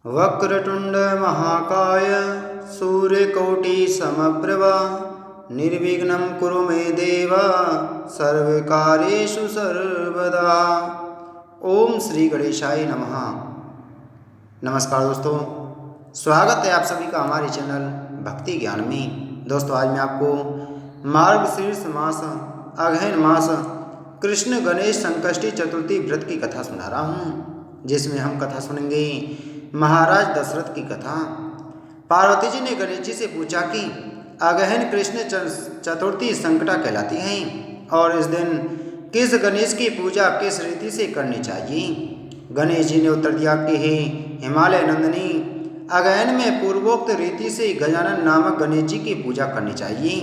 वक्रतुंड महाकाय सूर्यकोटि समप्रभा निर्विघ्नं कुरु मे देव सर्वकार्येषु सर्वदा। ओम श्री गणेशाय नमः। नमस्कार दोस्तों, स्वागत है आप सभी का हमारे चैनल भक्ति ज्ञान में। दोस्तों, आज मैं आपको मार्गशीर्ष मास अगहन मास कृष्ण गणेश संकष्टी चतुर्थी व्रत की कथा सुना रहा हूँ, जिसमें हम कथा सुनेंगे महाराज दशरथ की कथा। पार्वती जी ने गणेश जी से पूछा कि अगहन कृष्ण चतुर्थी संकटा कहलाती है और इस दिन किस गणेश की पूजा किस रीति से करनी चाहिए। गणेश जी ने उत्तर दिया कि हे हिमालय नंदिनी, अगहन में पूर्वोक्त रीति से गजानन नामक गणेश जी की पूजा करनी चाहिए।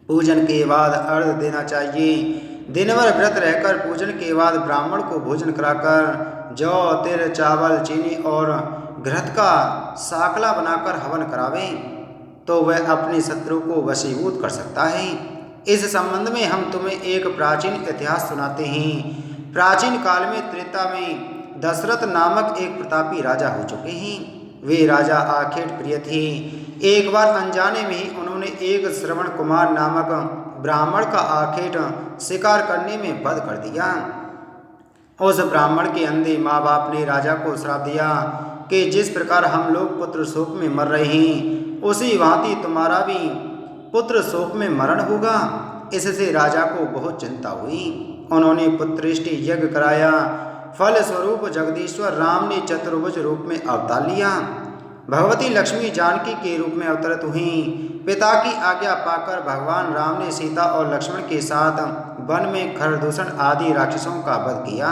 पूजन के बाद अर्घ देना चाहिए। दिन भर व्रत रहकर पूजन के बाद ब्राह्मण को भोजन कराकर जौ तिल चावल चीनी और घृत का साकला बनाकर हवन करावे तो वह अपने शत्रु को वशीभूत कर सकता है। इस संबंध में हम तुम्हें एक प्राचीन इतिहास सुनाते हैं। प्राचीन काल में त्रेता में दशरथ नामक एक प्रतापी राजा हो चुके हैं। वे राजा आखेट प्रिय थे। एक बार अनजाने में ही उन्होंने एक श्रवण कुमार नामक ब्राह्मण का आखेट शिकार करने में वध कर दिया। उस ब्राह्मण के अंधे माँ बाप ने राजा को श्राप दिया कि जिस प्रकार हम लोग पुत्र शोक में मर रहे हैं, उसी भांति तुम्हारा भी पुत्र शोक में मरण होगा। इससे राजा को बहुत चिंता हुई। उन्होंने पुत्रेष्टि यज्ञ कराया। फल स्वरूप जगदीश्वर राम ने चतुर्भुज रूप में अवतार लिया। भगवती लक्ष्मी जानकी के रूप में अवतरित हुई। पिता की आज्ञा पाकर भगवान राम ने सीता और लक्ष्मण के साथ वन में खरदूषण आदि राक्षसों का वध किया।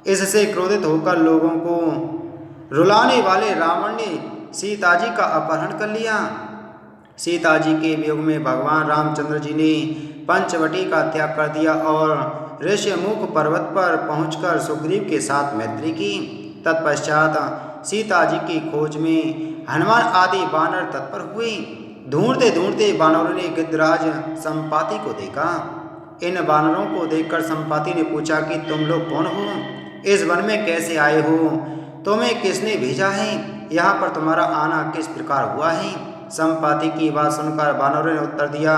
इससे क्रोधित होकर लोगों को रुलाने वाले रावण ने सीता जी का अपहरण कर लिया। सीता जी के वियोग में भगवान रामचंद्र जी ने पंचवटी का त्याग कर दिया और ऋष्यमुख पर्वत पर पहुंचकर सुग्रीव के साथ मैत्री की। तत्पश्चात सीता जी की खोज में हनुमान आदि बानर तत्पर हुए। ढूंढते ढूंढते बानरों ने गिद्धराज संपाति को देखा। इन बानरों को देखकर संपाति ने पूछा कि तुम लोग कौन हो? इस वन में कैसे आए हो? तुम्हें किसने भेजा है? यहाँ पर तुम्हारा आना किस प्रकार हुआ है? संपाति की बात सुनकर बानरों ने उत्तर दिया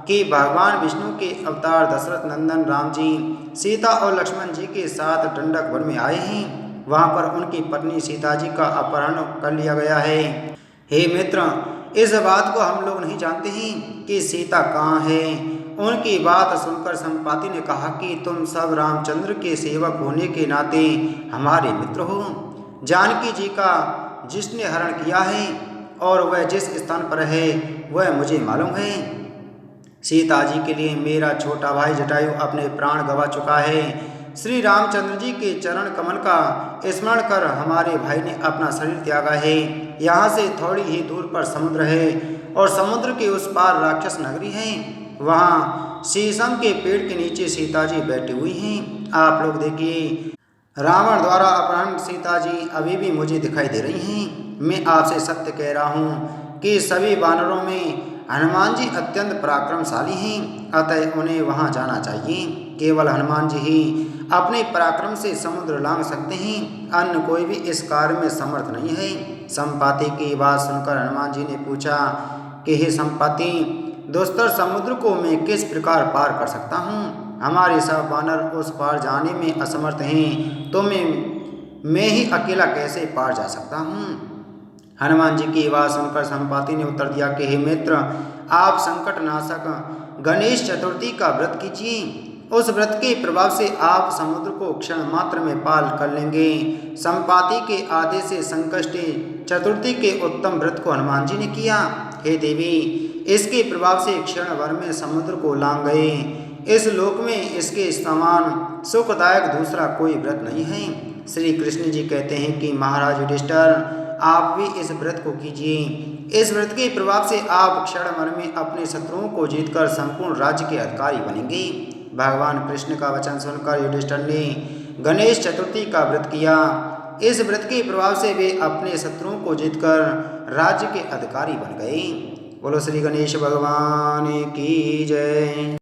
कि भगवान विष्णु के अवतार दशरथ नंदन राम जी सीता और लक्ष्मण जी के साथ दंडक वन में आए हैं। वहाँ पर उनकी पत्नी सीता जी का अपहरण कर लिया गया है। हे मित्र, इस बात को हम लोग नहीं जानते हैं कि सीता कहाँ है। उनकी बात सुनकर संपाति ने कहा कि तुम सब रामचंद्र के सेवक होने के नाते हमारे मित्र हो। जानकी जी का जिसने हरण किया है और वह जिस स्थान पर है वह मुझे मालूम है। सीता जी के लिए मेरा छोटा भाई जटायु अपने प्राण गंवा चुका है। श्री रामचंद्र जी के चरण कमल का स्मरण कर हमारे भाई ने अपना शरीर त्यागा है। यहाँ से थोड़ी ही दूर पर समुद्र है और समुद्र के उस पार राक्षस नगरी है। वहाँ शीशम के पेड़ के नीचे सीता जी बैठी हुई हैं। आप लोग देखिए, रावण द्वारा अपहरण सीता जी अभी भी मुझे दिखाई दे रही हैं। मैं आपसे सत्य कह रहा हूँ कि सभी वानरों में हनुमान जी अत्यंत पराक्रमशाली हैं, अतः उन्हें वहाँ जाना चाहिए। केवल हनुमान जी ही अपने पराक्रम से समुद्र लांघ सकते हैं, अन्य कोई भी इस कार्य में समर्थ नहीं है। संपाति की बात सुनकर हनुमान जी ने पूछा कि हे संपाति, दुस्तर समुद्र को मैं किस प्रकार पार कर सकता हूँ? हमारे सब वानर उस पार जाने में असमर्थ हैं, तो मैं ही अकेला कैसे पार जा सकता हूँ? हनुमान जी की बात सुनकर संपाति ने उत्तर दिया कि हे मित्र, आप संकट नाशक गणेश चतुर्थी का व्रत कीजिए। उस व्रत के प्रभाव से आप समुद्र को क्षण मात्र में पार कर लेंगे। संपाति के आदेश से संकष्टी चतुर्थी के उत्तम व्रत को हनुमान जी ने किया। हे देवी, इसके प्रभाव से क्षण भर में समुद्र को लांघ गए। इस लोक में इसके समान सुखदायक दूसरा कोई व्रत नहीं है। श्री कृष्ण जी कहते हैं कि महाराज युधिष्ठिर, आप भी इस व्रत को कीजिए। इस व्रत के प्रभाव से आप क्षण भर में अपने शत्रुओं को जीतकर संपूर्ण राज्य के अधिकारी बनेंगे। भगवान कृष्ण का वचन सुनकर युधिष्ठिर ने गणेश चतुर्थी का व्रत किया। इस व्रत के प्रभाव से वे अपने शत्रुओं को जीतकर राज्य के अधिकारी बन गए। बोलो श्री गणेश भगवान की जय।